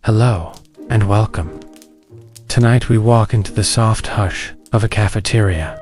Hello, and welcome. Tonight we walk into the soft hush of a cafeteria.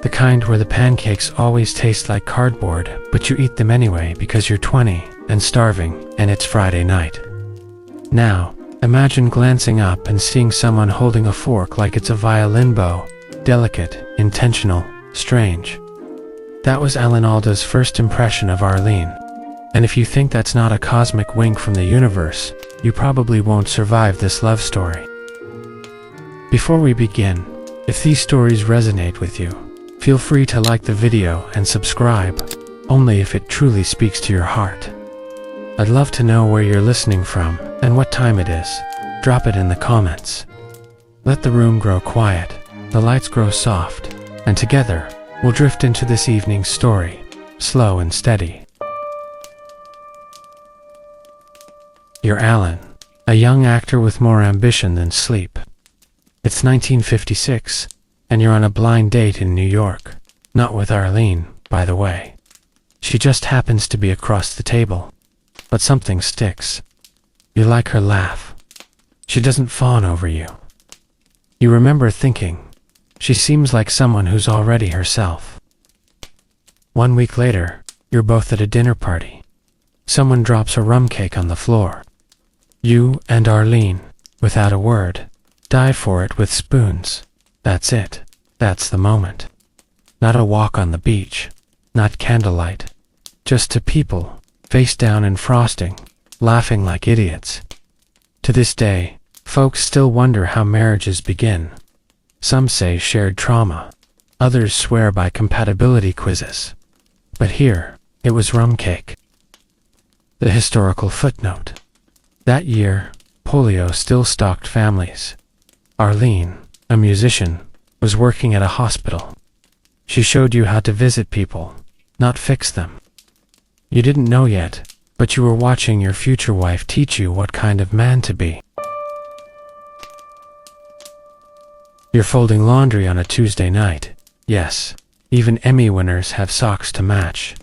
The kind where the pancakes always taste like cardboard, but you eat them anyway because you're 20 and starving, and it's Friday night. Now, imagine glancing up and seeing someone holding a fork like it's a violin bow. Delicate, intentional, strange. That was Alda's first impression of Arlene. And if you think that's not a cosmic wink from the universe, you probably won't survive this love story. Before we begin, if these stories resonate with you, feel free to like the video and subscribe, only if it truly speaks to your heart. I'd love to know where you're listening from and what time it is. Drop it in the comments. Let the room grow quiet, the lights grow soft, and together, we'll drift into this evening's story, slow and steady. You're Alan, a young actor with more ambition than sleep. It's 1956, and you're on a blind date in New York. Not with Arlene, by the way. She just happens to be across the table. But something sticks. You like her laugh. She doesn't fawn over you. You remember thinking, she seems like someone who's already herself. 1 week later, you're both at a dinner party. Someone drops a rum cake on the floor. You and Arlene, without a word, dive for it with spoons. That's it. That's the moment. Not a walk on the beach. Not candlelight. Just two people, face down in frosting, laughing like idiots. To this day, folks still wonder how marriages begin. Some say shared trauma. Others swear by compatibility quizzes. But here, it was rum cake. The historical footnote. That year, polio still stalked families. Arlene, a musician, was working at a hospital. She showed you how to visit people, not fix them. You didn't know yet, but you were watching your future wife teach you what kind of man to be. You're folding laundry on a Tuesday night. Yes, even Emmy winners have socks to match.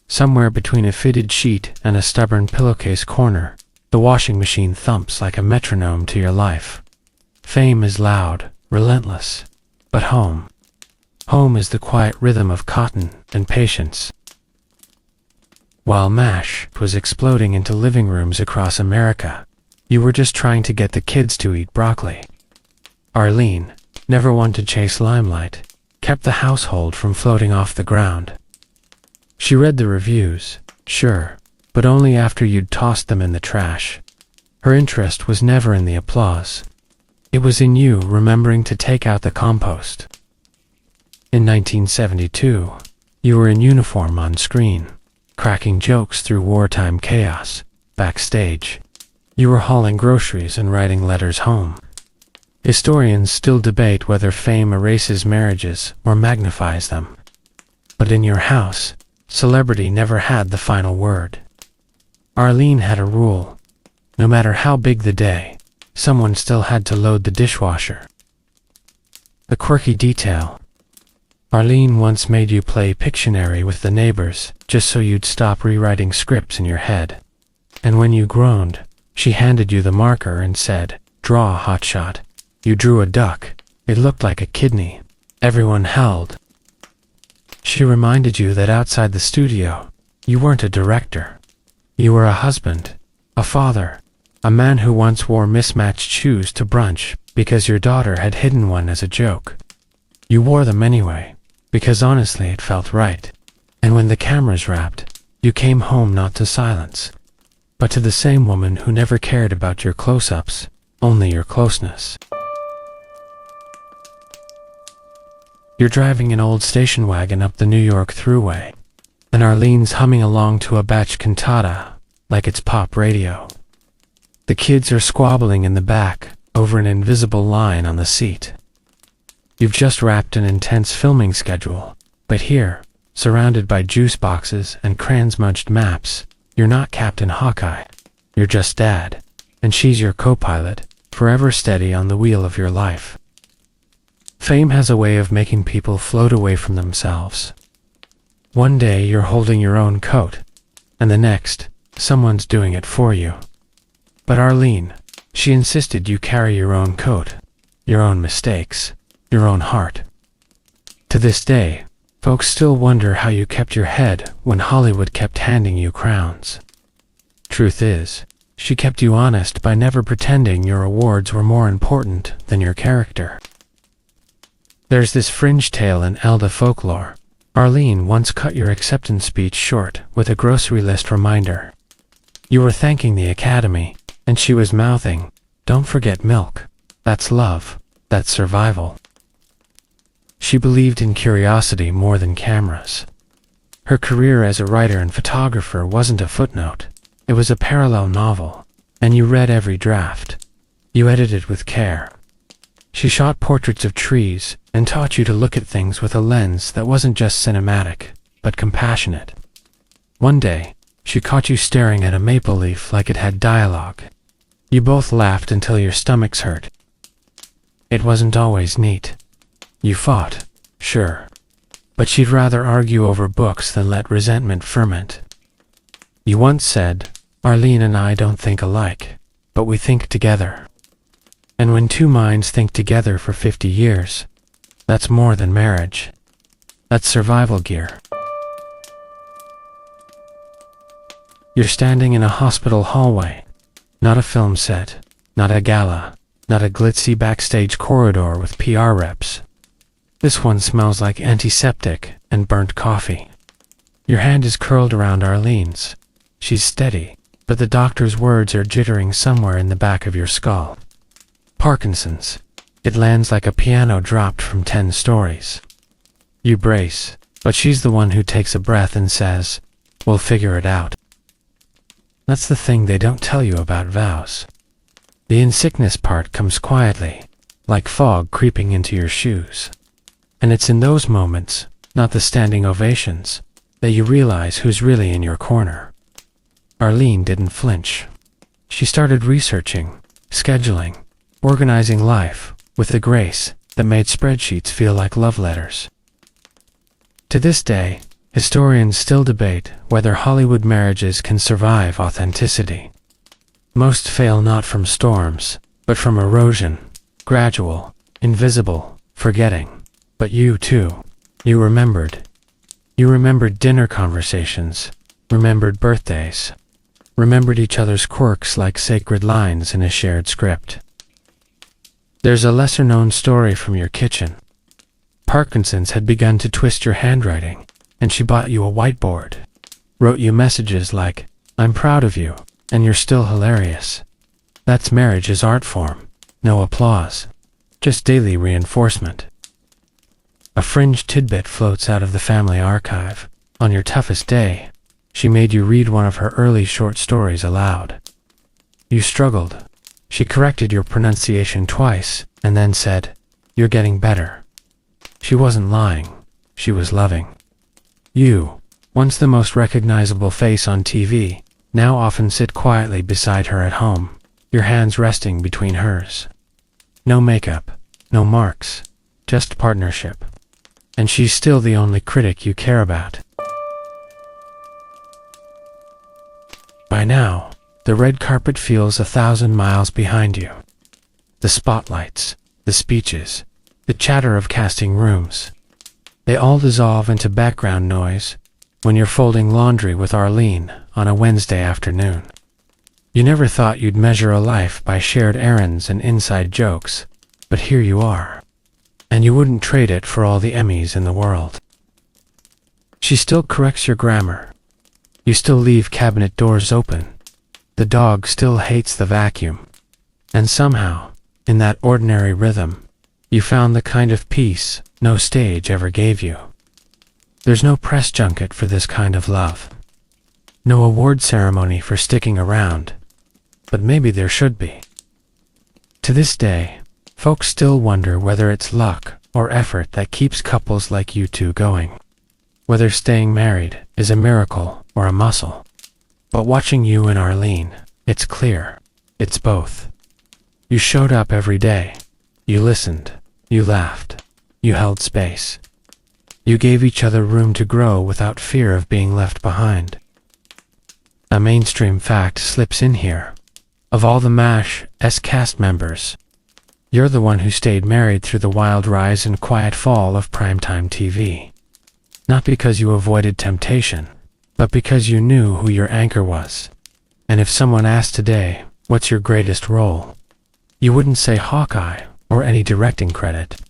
Somewhere between a fitted sheet and a stubborn pillowcase corner, the washing machine thumps like a metronome to your life. Fame is loud, relentless. But home. Home is the quiet rhythm of cotton and patience. While MASH was exploding into living rooms across America, you were just trying to get the kids to eat broccoli. Arlene, never one to chase limelight, kept the household from floating off the ground. She read the reviews, sure, but only after you'd tossed them in the trash. Her interest was never in the applause. It was in you remembering to take out the compost. In 1972, you were in uniform on screen, cracking jokes through wartime chaos. Backstage, you were hauling groceries and writing letters home. Historians still debate whether fame erases marriages or magnifies them. But in your house, celebrity never had the final word. Arlene had a rule. No matter how big the day, someone still had to load the dishwasher. The quirky detail. Arlene once made you play Pictionary with the neighbors, just so you'd stop rewriting scripts in your head. And when you groaned, she handed you the marker and said, "Draw, hotshot." You drew a duck. It looked like a kidney. Everyone held. She reminded you that outside the studio, you weren't a director. You were a husband, a father, a man who once wore mismatched shoes to brunch because your daughter had hidden one as a joke. You wore them anyway, because honestly it felt right. And when the cameras wrapped, you came home not to silence, but to the same woman who never cared about your close-ups, only your closeness. You're driving an old station wagon up the New York Thruway, and Arlene's humming along to a Bach cantata, like it's pop radio. The kids are squabbling in the back, over an invisible line on the seat. You've just wrapped an intense filming schedule, but here, surrounded by juice boxes and crayon-smudged maps, you're not Captain Hawkeye. You're just Dad, and she's your co-pilot, forever steady on the wheel of your life. Fame has a way of making people float away from themselves. One day you're holding your own coat, and the next, someone's doing it for you. But Arlene, She insisted you carry your own coat, your own mistakes, your own heart. To this day, folks still wonder how you kept your head when Hollywood kept handing you crowns. Truth is, she kept you honest by never pretending your awards were more important than your character. There's this fringe tale in Alda folklore. Arlene once cut your acceptance speech short with a grocery list reminder. You were thanking the Academy, and she was mouthing, "Don't forget milk. That's love. That's survival." She believed in curiosity more than cameras. Her career as a writer and photographer wasn't a footnote. It was a parallel novel, and you read every draft. You edited with care. She shot portraits of trees and taught you to look at things with a lens that wasn't just cinematic, but compassionate. One day, she caught you staring at a maple leaf like it had dialogue. You both laughed until your stomachs hurt. It wasn't always neat. You fought, sure, but she'd rather argue over books than let resentment ferment. You once said, "Arlene and I don't think alike, but we think together." And when two minds think together for 50 years, that's more than marriage. That's survival gear. You're standing in a hospital hallway, not a film set, not a gala, not a glitzy backstage corridor with PR reps. This one smells like antiseptic and burnt coffee. Your hand is curled around Arlene's. She's steady, but the doctor's words are jittering somewhere in the back of your skull. Parkinson's. It lands like a piano dropped from 10 stories. You brace, but she's the one who takes a breath and says, "We'll figure it out." That's the thing they don't tell you about vows. The in sickness part comes quietly, like fog creeping into your shoes. And it's in those moments, not the standing ovations, that you realize who's really in your corner. Arlene didn't flinch. She started researching, scheduling, organizing life with a grace that made spreadsheets feel like love letters. To this day, historians still debate whether Hollywood marriages can survive authenticity. Most fail not from storms, but from erosion, gradual, invisible, forgetting. But you, too, you remembered. You remembered dinner conversations, remembered birthdays, remembered each other's quirks like sacred lines in a shared script. There's a lesser-known story from your kitchen. Parkinson's had begun to twist your handwriting, and she bought you a whiteboard, wrote you messages like, "I'm proud of you, and you're still hilarious." That's marriage's art form. No applause, just daily reinforcement. A fringe tidbit floats out of the family archive. On your toughest day, she made you read one of her early short stories aloud. You struggled. She corrected your pronunciation twice, and then said, "You're getting better." She wasn't lying. She was loving. You, once the most recognizable face on TV, now often sit quietly beside her at home, your hands resting between hers. No makeup, no marks, just partnership. And she's still the only critic you care about. By now, the red carpet feels 1,000 miles behind you. The spotlights, the speeches, the chatter of casting rooms, they all dissolve into background noise when you're folding laundry with Arlene on a Wednesday afternoon. You never thought you'd measure a life by shared errands and inside jokes, but here you are. And you wouldn't trade it for all the Emmys in the world. She still corrects your grammar. You still leave cabinet doors open. The dog still hates the vacuum. And somehow, in that ordinary rhythm, you found the kind of peace no stage ever gave you. There's no press junket for this kind of love. No award ceremony for sticking around. But maybe there should be. To this day, folks still wonder whether it's luck or effort that keeps couples like you two going. Whether staying married is a miracle or a muscle. But watching you and Arlene, it's clear. It's both. You showed up every day. You listened. You laughed. You held space. You gave each other room to grow without fear of being left behind. A mainstream fact slips in here. Of all the MASH's cast members, you're the one who stayed married through the wild rise and quiet fall of primetime TV. Not because you avoided temptation, but because you knew who your anchor was. And if someone asked today, what's your greatest role? You wouldn't say Hawkeye or any directing credit.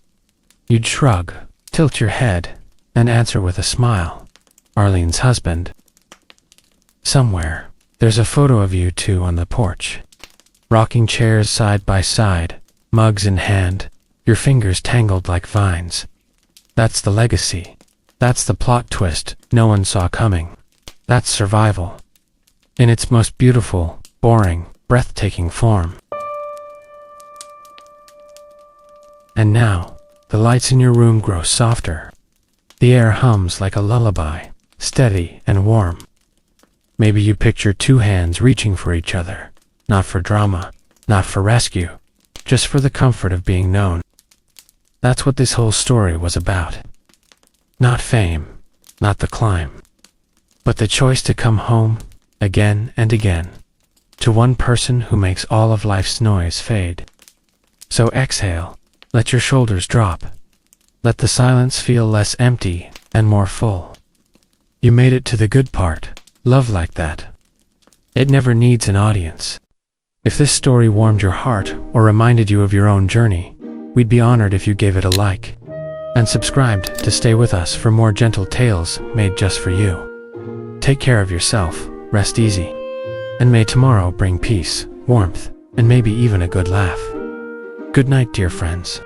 You'd shrug, tilt your head, and answer with a smile. Arlene's husband. Somewhere, there's a photo of you two on the porch. Rocking chairs side by side, mugs in hand, your fingers tangled like vines. That's the legacy. That's the plot twist no one saw coming. That's survival. In its most beautiful, boring, breathtaking form. And now, the lights in your room grow softer. The air hums like a lullaby, steady and warm. Maybe you picture two hands reaching for each other, not for drama, not for rescue, just for the comfort of being known. That's what this whole story was about. Not fame, not the climb, but the choice to come home, again and again, to one person who makes all of life's noise fade. So exhale, let your shoulders drop. Let the silence feel less empty and more full. You made it to the good part, love like that. It never needs an audience. If this story warmed your heart or reminded you of your own journey, we'd be honored if you gave it a like and subscribed to stay with us for more gentle tales made just for you. Take care of yourself, rest easy, and may tomorrow bring peace, warmth, and maybe even a good laugh. Good night, dear friends.